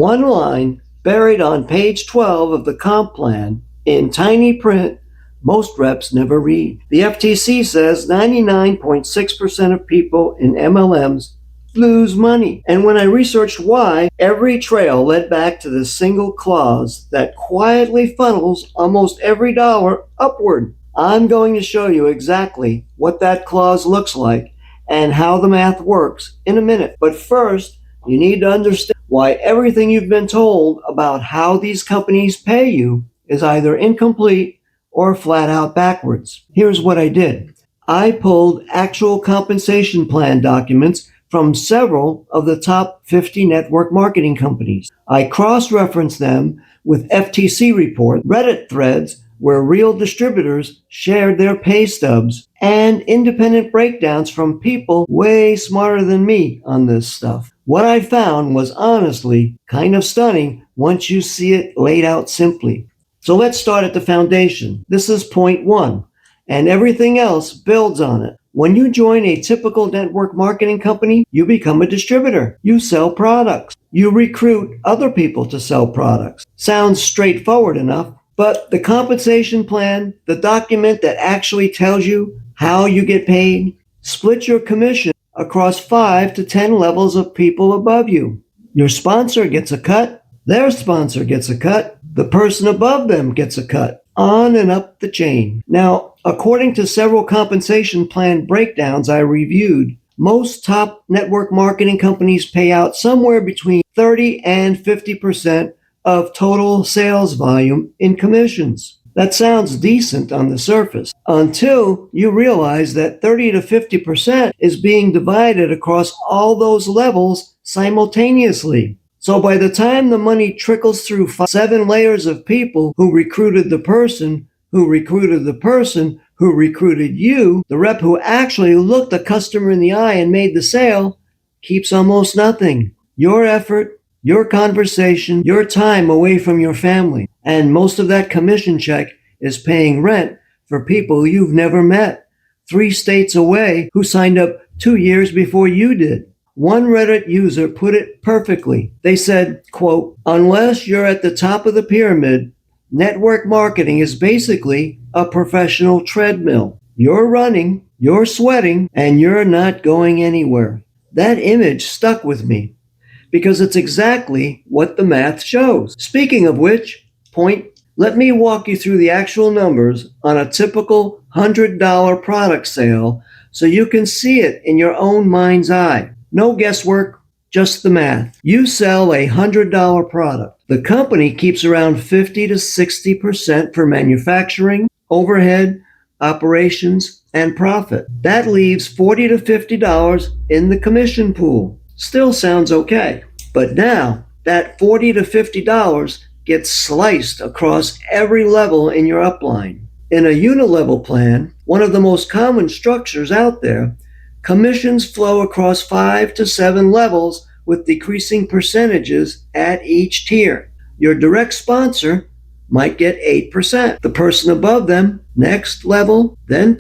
One line buried on page 12 of the comp plan in tiny print most reps never read. The FTC says 99.6% of people in MLMs lose money. And when I researched why, every trail led back to this single clause that quietly funnels almost every dollar upward. I'm going to show you exactly what that clause looks like and how the math works in a minute. But first, you need to understand why everything you've been told about how these companies pay you is either incomplete or flat out backwards. Here's what I did. I pulled actual compensation plan documents from several of the top 50 network marketing companies. I cross-referenced them with FTC reports, Reddit threads where real distributors shared their pay stubs, and independent breakdowns from people way smarter than me on this stuff. What I found was honestly kind of stunning once you see it laid out simply. So let's start at the foundation. This is point one, and everything else builds on it. When you join a typical network marketing company, you become a distributor. You sell products. You recruit other people to sell products. Sounds straightforward enough, but the compensation plan, the document that actually tells you how you get paid, split your commission across 5 to 10 levels of people above you. Your sponsor gets a cut. Their sponsor gets a cut. The person above them gets a cut, on and up the chain. Now, according to several compensation plan breakdowns I reviewed, most top network marketing companies pay out somewhere between 30 and 50% of total sales volume in commissions. That sounds decent on the surface, until you realize that 30 to 50% is being divided across all those levels simultaneously. So by the time the money trickles through 7 layers of people who recruited the person, who recruited the person, who recruited you, the rep who actually looked the customer in the eye and made the sale keeps almost nothing. Your effort, your conversation, your time away from your family. And most of that commission check is paying rent for people you've never met, 3 states away, who signed up 2 years before you did. One Reddit user put it perfectly. They said, quote, "Unless you're at the top of the pyramid, network marketing is basically a professional treadmill. You're running, you're sweating, and you're not going anywhere." That image stuck with me because it's exactly what the math shows. Speaking of which, let me walk you through the actual numbers on a typical $100 product sale so you can see it in your own mind's eye. No guesswork, just the math. You sell a $100 product. The company keeps around 50 to 60% for manufacturing, overhead, operations, and profit. That leaves $40 to $50 in the commission pool. Still sounds okay. But now, that $40 to $50 gets sliced across every level in your upline. In a unilevel plan, one of the most common structures out there, commissions flow across 5 to 7 levels with decreasing percentages at each tier. Your direct sponsor might get 8%. The person above them, next level, then.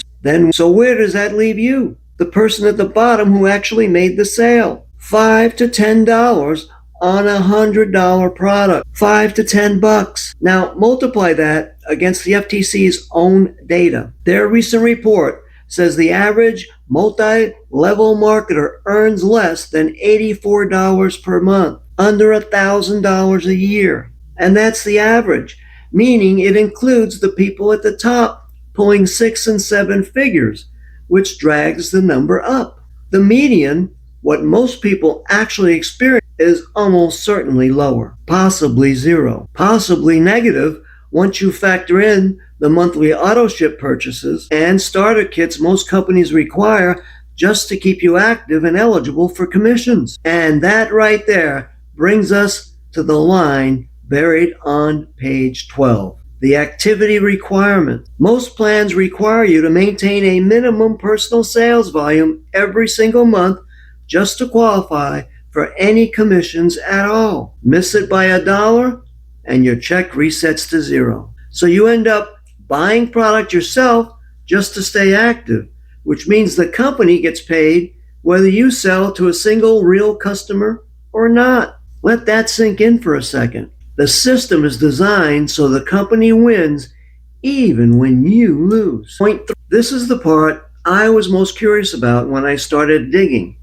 So where does that leave you? The person at the bottom who actually made the sale. $5 to $10 on a $100 product. $5 to $10. Now multiply that against the FTC's own data. Their recent report says the average multi-level marketer earns less than $84 per month, under $1,000 a year. And that's the average, meaning it includes the people at the top pulling 6 and 7 figures, which drags the number up. The median, what most people actually experience, is almost certainly lower, possibly zero, possibly negative once you factor in the monthly auto ship purchases and starter kits most companies require just to keep you active and eligible for commissions. And that right there brings us to the line buried on page 12. The activity requirement. Most plans require you to maintain a minimum personal sales volume every single month just to qualify for any commissions at all. Miss it by $1 and your check resets to zero. So you end up buying product yourself just to stay active, which means the company gets paid whether you sell to a single real customer or not. Let that sink in for a second. The system is designed so the company wins even when you lose. Point three. This is the part I was most curious about when I started digging.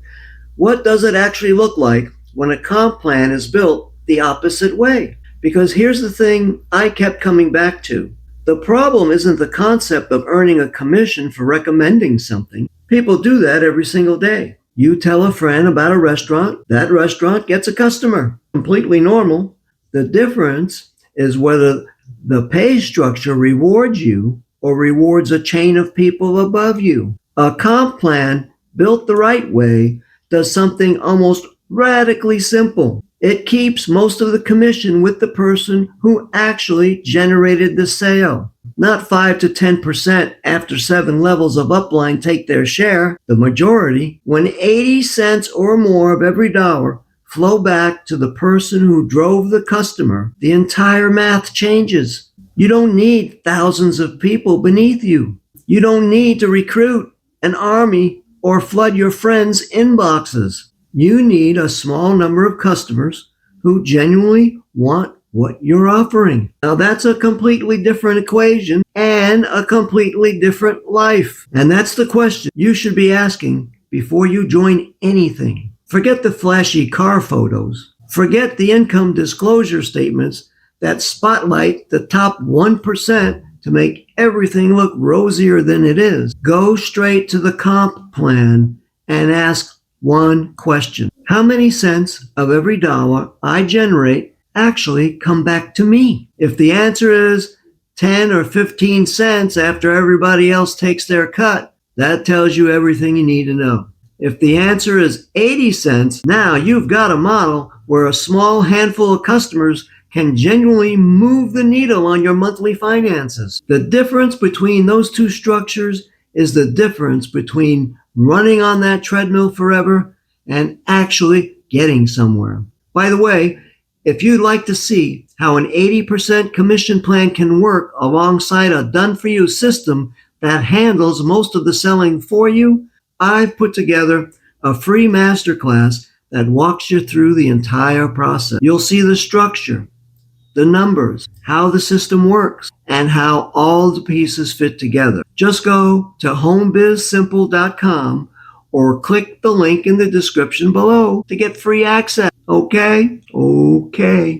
What does it actually look like when a comp plan is built the opposite way? Because here's the thing I kept coming back to. The problem isn't the concept of earning a commission for recommending something. People do that every single day. You tell a friend about a restaurant, that restaurant gets a customer. Completely normal. The difference is whether the pay structure rewards you or rewards a chain of people above you. A comp plan built the right way does something almost radically simple. It keeps most of the commission with the person who actually generated the sale. Not 5 to 10% after 7 levels of upline take their share. The majority, when 80 cents or more of every dollar flow back to the person who drove the customer, the entire math changes. You don't need thousands of people beneath you. You don't need to recruit an army or flood your friends' inboxes. You need a small number of customers who genuinely want what you're offering. Now that's a completely different equation and a completely different life. And that's the question you should be asking before you join anything. Forget the flashy car photos. Forget the income disclosure statements that spotlight the top 1% to make everything look rosier than it is. Go straight to the comp plan and ask one question. How many cents of every dollar I generate actually come back to me? If the answer is 10 or 15 cents after everybody else takes their cut, that tells you everything you need to know. If the answer is 80 cents, now you've got a model where a small handful of customers can genuinely move the needle on your monthly finances. The difference between those two structures is the difference between running on that treadmill forever and actually getting somewhere. By the way, if you'd like to see how an 80% commission plan can work alongside a done-for-you system that handles most of the selling for you, I've put together a free masterclass that walks you through the entire process. You'll see the structure, the numbers, how the system works, and how all the pieces fit together. Just go to homebizsimple.com or click the link in the description below to get free access. Okay? Okay.